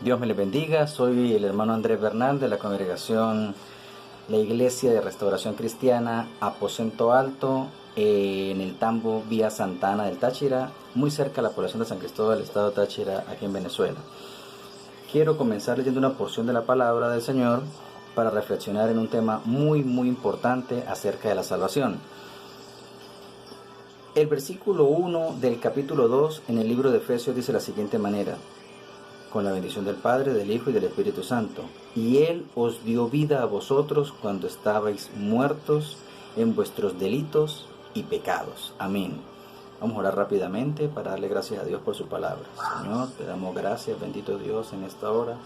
Dios me les bendiga, soy el hermano Andrés Bernal de la congregación La Iglesia de Restauración Cristiana Aposento Alto en el Tambo, vía Santa Ana del Táchira, muy cerca de la población de San Cristóbal, estado de Táchira, aquí en Venezuela. Quiero comenzar leyendo una porción de la palabra del Señor para reflexionar en un tema muy importante acerca de la salvación. El versículo 1 del capítulo 2 en el libro de Efesios dice de la siguiente manera: con la bendición del Padre, del Hijo y del Espíritu Santo. Y Él os dio vida a vosotros cuando estabais muertos en vuestros delitos y pecados. Amén. Vamos a orar rápidamente para darle gracias a Dios por su palabra. Señor, te damos gracias, bendito Dios, en esta hora,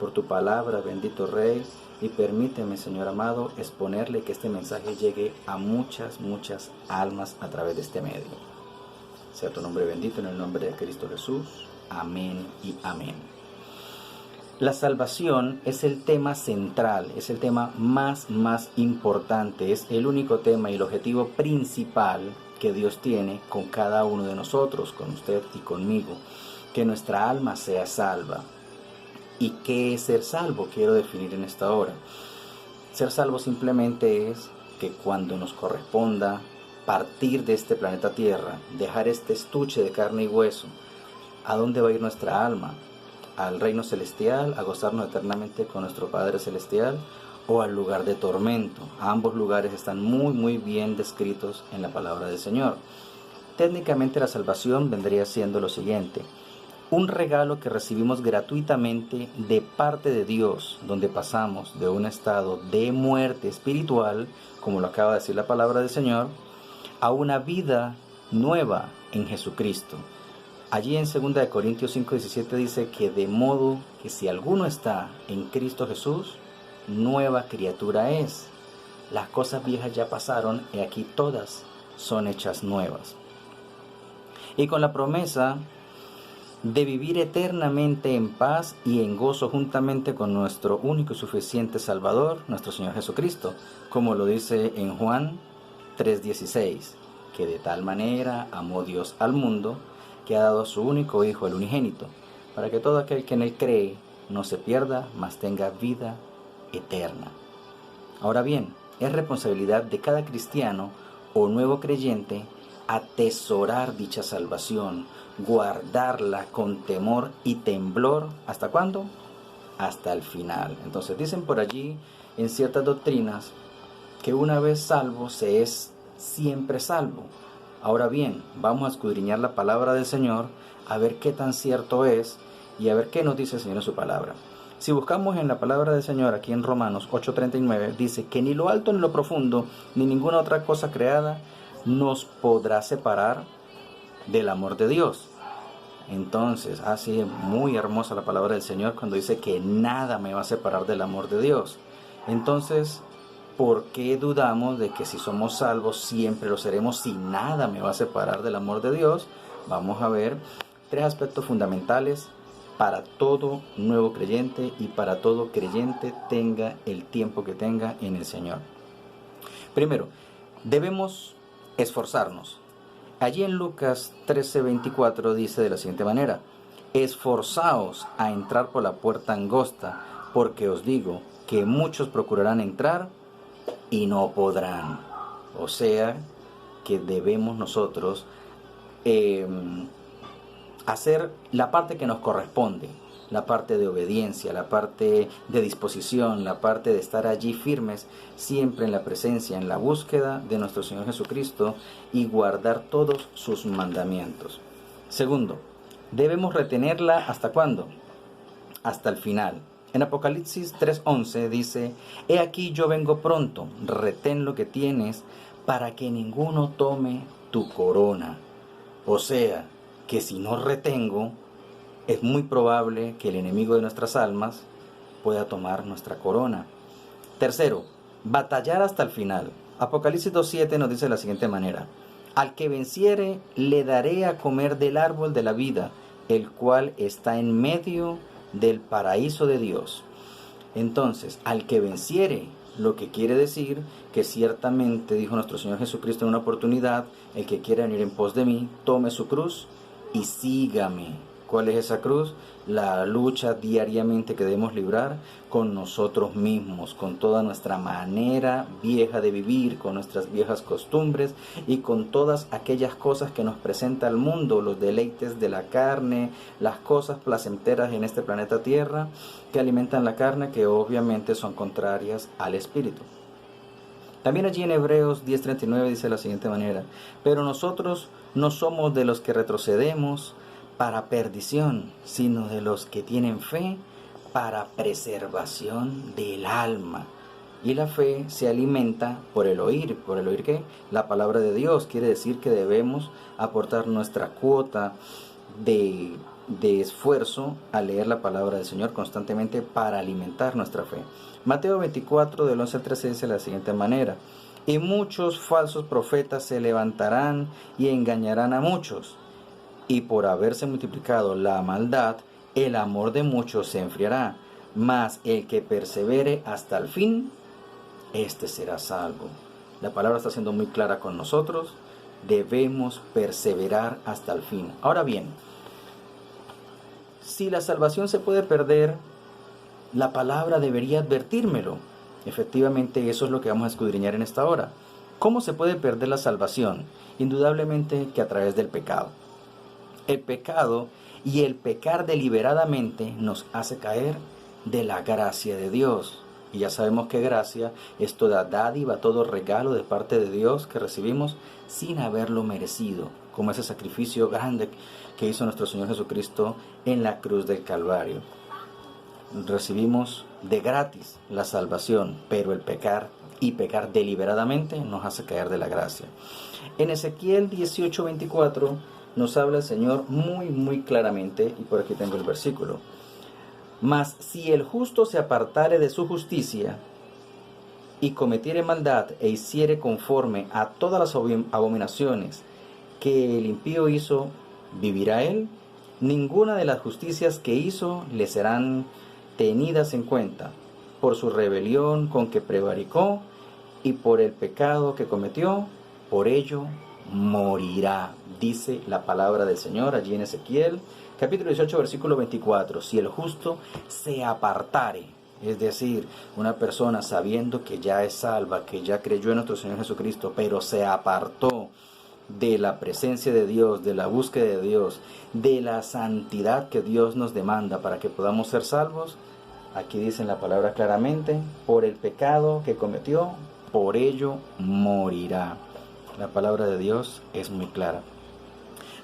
por tu palabra, bendito Rey. Y permíteme, Señor amado, exponerle que este mensaje llegue a muchas almas a través de este medio. Sea tu nombre bendito en el nombre de Cristo Jesús. Amén y amén. La salvación es el tema central, es el tema más importante, es el único tema y el objetivo principal que Dios tiene con cada uno de nosotros, con usted y conmigo, que nuestra alma sea salva. ¿Y qué es ser salvo? Quiero definir en esta hora. Ser salvo simplemente es que cuando nos corresponda partir de este planeta Tierra, dejar este estuche de carne y hueso, ¿a dónde va a ir nuestra alma? ¿Al reino celestial, a gozarnos eternamente con nuestro Padre celestial, o al lugar de tormento? Ambos lugares están muy bien descritos en la palabra del Señor. Técnicamente la salvación vendría siendo lo siguiente: un regalo que recibimos gratuitamente de parte de Dios, donde pasamos de un estado de muerte espiritual, como lo acaba de decir la palabra del Señor, a una vida nueva en Jesucristo. Allí en 2 Corintios 5:17 dice que de modo que si alguno está en Cristo Jesús, nueva criatura es. Las cosas viejas ya pasaron y aquí todas son hechas nuevas. Y con la promesa de vivir eternamente en paz y en gozo juntamente con nuestro único y suficiente Salvador, nuestro Señor Jesucristo, como lo dice en Juan 3:16, que de tal manera amó Dios al mundo, que ha dado a su único Hijo, el unigénito, para que todo aquel que en Él cree no se pierda, mas tenga vida eterna. Ahora bien, es responsabilidad de cada cristiano o nuevo creyente atesorar dicha salvación, guardarla con temor y temblor. ¿Hasta cuándo? Hasta el final. Entonces dicen por allí en ciertas doctrinas que una vez salvo se es siempre salvo. Ahora bien, vamos a escudriñar la palabra del Señor, a ver qué tan cierto es y a ver qué nos dice el Señor en su palabra. Si buscamos en la palabra del Señor, aquí en Romanos 8:39, dice que ni lo alto ni lo profundo, ni ninguna otra cosa creada nos podrá separar del amor de Dios. Entonces, así es muy hermosa la palabra del Señor cuando dice que nada me va a separar del amor de Dios. Entonces, ¿por qué dudamos de que si somos salvos siempre lo seremos, si nada me va a separar del amor de Dios? Vamos a ver 3 aspectos fundamentales para todo nuevo creyente y para todo creyente, tenga el tiempo que tenga en el Señor. Primero, debemos esforzarnos. Allí en Lucas 13:24 dice de la siguiente manera: esforzaos a entrar por la puerta angosta, porque os digo que muchos procurarán entrar y no podrán. O sea, que debemos nosotros hacer la parte que nos corresponde, la parte de obediencia, la parte de disposición, la parte de estar allí firmes, siempre en la presencia, en la búsqueda de nuestro Señor Jesucristo y guardar todos sus mandamientos. Segundo, debemos retenerla ¿hasta cuándo? Hasta el final. En Apocalipsis 3:11 dice: he aquí yo vengo pronto, retén lo que tienes para que ninguno tome tu corona. O sea, que si no retengo, es muy probable que el enemigo de nuestras almas pueda tomar nuestra corona. Tercero, batallar hasta el final. Apocalipsis 2:7 nos dice de la siguiente manera: al que venciere le daré a comer del árbol de la vida, el cual está en medio del paraíso de Dios. Entonces, al que venciere, lo que quiere decir que ciertamente dijo nuestro Señor Jesucristo en una oportunidad: el que quiera venir en pos de mí, tome su cruz y sígame. ¿Cuál es esa cruz? La lucha diariamente que debemos librar con nosotros mismos, con toda nuestra manera vieja de vivir, con nuestras viejas costumbres y con todas aquellas cosas que nos presenta el mundo, los deleites de la carne, las cosas placenteras en este planeta Tierra que alimentan la carne, que obviamente son contrarias al espíritu. También allí en Hebreos 10:39 dice de la siguiente manera: pero nosotros no somos de los que retrocedemos para perdición, sino de los que tienen fe para preservación del alma. Y la fe se alimenta por el oír. ¿Por el oír qué? La palabra de Dios. Quiere decir que debemos aportar nuestra cuota de esfuerzo a leer la palabra del Señor constantemente para alimentar nuestra fe. Mateo 24, del 11 al 13 dice de la siguiente manera: y muchos falsos profetas se levantarán y engañarán a muchos. Y por haberse multiplicado la maldad, el amor de muchos se enfriará. Mas el que persevere hasta el fin, éste será salvo. La palabra está siendo muy clara con nosotros. Debemos perseverar hasta el fin. Ahora bien, si la salvación se puede perder, la palabra debería advertírmelo. Efectivamente, eso es lo que vamos a escudriñar en esta hora. ¿Cómo se puede perder la salvación? Indudablemente que a través del pecado. El pecado y el pecar deliberadamente nos hace caer de la gracia de Dios. Y ya sabemos que gracia es toda dádiva, todo regalo de parte de Dios que recibimos sin haberlo merecido, como ese sacrificio grande que hizo nuestro Señor Jesucristo en la cruz del Calvario. Recibimos de gratis la salvación, pero el pecar y pecar deliberadamente nos hace caer de la gracia. En Ezequiel 18:24 nos habla el Señor muy claramente, y por aquí tengo el versículo: mas si el justo se apartare de su justicia y cometiere maldad e hiciere conforme a todas las abominaciones que el impío hizo, ¿vivirá él? Ninguna de las justicias que hizo le serán tenidas en cuenta, por su rebelión con que prevaricó y por el pecado que cometió, por ello morirá, dice la palabra del Señor allí en Ezequiel capítulo 18 versículo 24. Si el justo se apartare, es decir, una persona sabiendo que ya es salva, que ya creyó en nuestro Señor Jesucristo, pero se apartó de la presencia de Dios, de la búsqueda de Dios, de la santidad que Dios nos demanda para que podamos ser salvos, aquí dice en la palabra claramente: por el pecado que cometió, por ello morirá. La palabra de Dios es muy clara.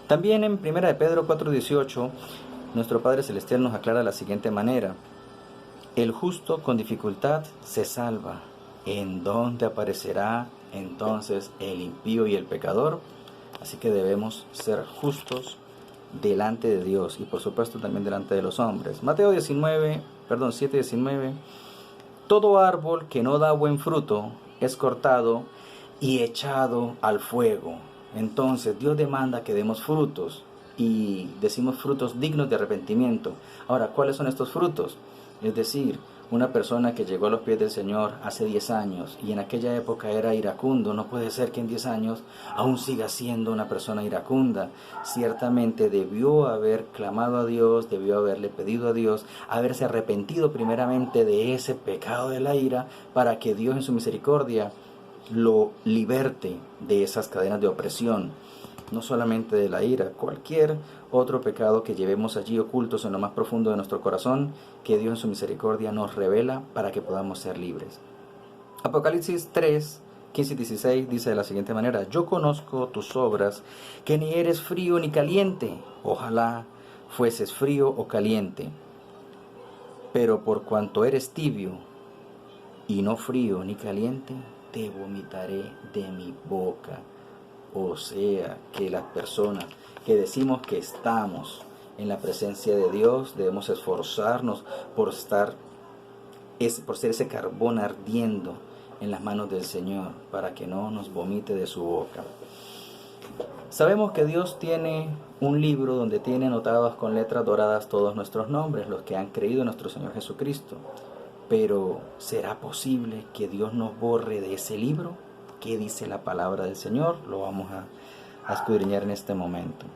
También en 1 de Pedro 4:18, nuestro Padre Celestial nos aclara de la siguiente manera: el justo con dificultad se salva. ¿En dónde aparecerá entonces el impío y el pecador? Así que debemos ser justos delante de Dios y por supuesto también delante de los hombres. Mateo 7:19: todo árbol que no da buen fruto es cortado y echado al fuego. Entonces Dios demanda que demos frutos, y decimos frutos dignos de arrepentimiento. Ahora, ¿cuáles son estos frutos? Es decir, una persona que llegó a los pies del Señor hace 10 años y en aquella época era iracundo, no puede ser que en 10 años aún siga siendo una persona iracunda. Ciertamente debió haber clamado a Dios, debió haberle pedido a Dios, haberse arrepentido primeramente de ese pecado de la ira, para que Dios en su misericordia lo liberte de esas cadenas de opresión. No solamente de la ira, cualquier otro pecado que llevemos allí ocultos en lo más profundo de nuestro corazón, que Dios en su misericordia nos revela para que podamos ser libres. Apocalipsis 3:15 y 16 dice de la siguiente manera: yo conozco tus obras, que ni eres frío ni caliente. Ojalá fueses frío o caliente. Pero por cuanto eres tibio y no frío ni caliente, te vomitaré de mi boca. O sea, que las personas que decimos que estamos en la presencia de Dios, debemos esforzarnos por ser ese carbón ardiendo en las manos del Señor, para que no nos vomite de su boca. Sabemos que Dios tiene un libro donde tiene anotados con letras doradas todos nuestros nombres, los que han creído en nuestro Señor Jesucristo. Pero, ¿será posible que Dios nos borre de ese libro? ¿Qué dice la palabra del Señor? Lo vamos a escudriñar en este momento.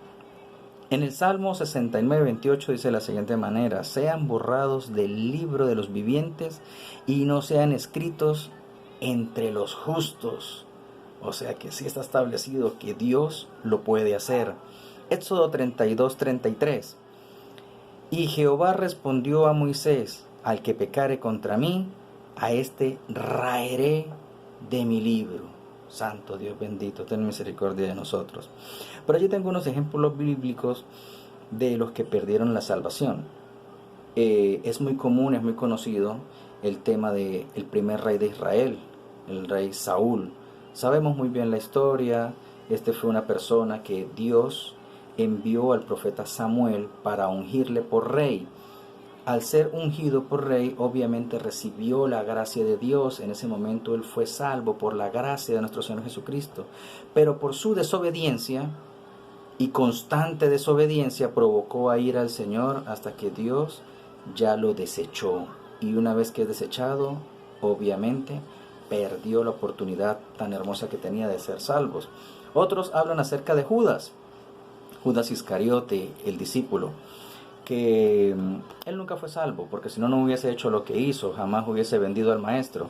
En el Salmo 69:28 dice de la siguiente manera: sean borrados del libro de los vivientes y no sean escritos entre los justos. O sea que sí está establecido que Dios lo puede hacer. Éxodo 32:33. Y Jehová respondió a Moisés: al que pecare contra mí, a este raeré de mi libro. Santo Dios bendito, ten misericordia de nosotros. Pero allí tengo unos ejemplos bíblicos de los que perdieron la salvación. Es muy común, es muy conocido el tema del primer rey de Israel, el rey Saúl. Sabemos muy bien la historia. Este fue una persona que Dios envió al profeta Samuel para ungirle por rey. Al ser ungido por rey, obviamente recibió la gracia de Dios. En ese momento él fue salvo por la gracia de nuestro Señor Jesucristo. Pero por su desobediencia y constante desobediencia provocó a ir al Señor hasta que Dios ya lo desechó. Y una vez que es desechado, obviamente perdió la oportunidad tan hermosa que tenía de ser salvos. Otros hablan acerca de Judas Iscariote, el discípulo, que él nunca fue salvo, porque si no, no hubiese hecho lo que hizo, jamás hubiese vendido al maestro.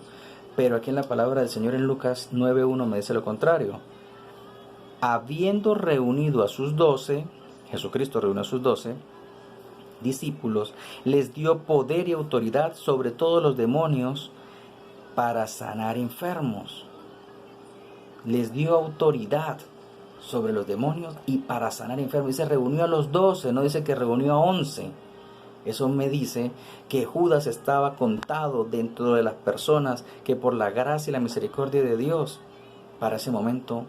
Pero aquí en la palabra del Señor en Lucas 9:1 me dice lo contrario. Habiendo reunido a sus 12, Jesucristo reunió a sus 12 discípulos, les dio poder y autoridad sobre todos los demonios para sanar enfermos. Les dio autoridad sobre los demonios y para sanar enfermos. Dice reunió a los 12, no dice que reunió a 11. Eso me dice que Judas estaba contado dentro de las personas que por la gracia y la misericordia de Dios para ese momento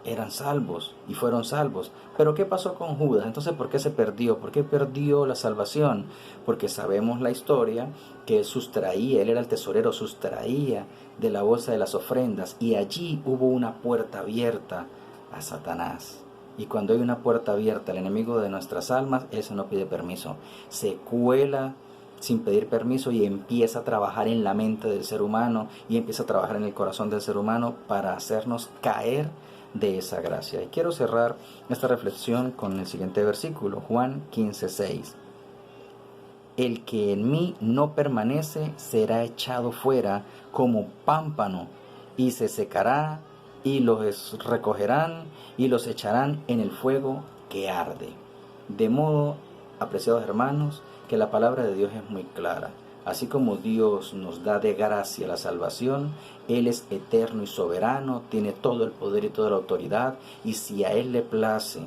eran salvos y fueron salvos. Pero ¿qué pasó con Judas? Entonces, ¿por qué se perdió? ¿Por qué perdió la salvación? Porque sabemos la historia que él sustraía, él era el tesorero, sustraía de la bolsa de las ofrendas y allí hubo una puerta abierta a Satanás. Y cuando hay una puerta abierta al enemigo de nuestras almas, eso no pide permiso. Se cuela sin pedir permiso y empieza a trabajar en la mente del ser humano y empieza a trabajar en el corazón del ser humano para hacernos caer de esa gracia. Y quiero cerrar esta reflexión con el siguiente versículo, Juan 15:6. El que en mí no permanece será echado fuera como pámpano y se secará, y los recogerán y los echarán en el fuego que arde. De modo, apreciados hermanos, que la palabra de Dios es muy clara. Así como Dios nos da de gracia la salvación, Él es eterno y soberano, tiene todo el poder y toda la autoridad, y si a Él le place,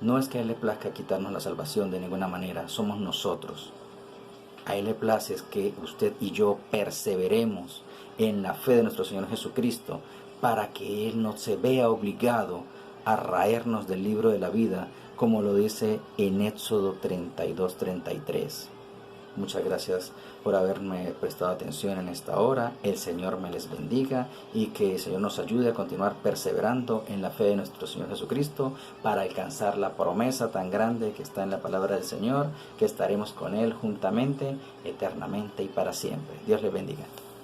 no es que a Él le plazca quitarnos la salvación de ninguna manera, somos nosotros. A Él le place es que usted y yo perseveremos en la fe de nuestro Señor Jesucristo para que Él no se vea obligado a raernos del libro de la vida, como lo dice en Éxodo 32:33. Muchas gracias por haberme prestado atención en esta hora. El Señor me les bendiga y que el Señor nos ayude a continuar perseverando en la fe de nuestro Señor Jesucristo para alcanzar la promesa tan grande que está en la palabra del Señor, que estaremos con Él juntamente, eternamente y para siempre. Dios les bendiga.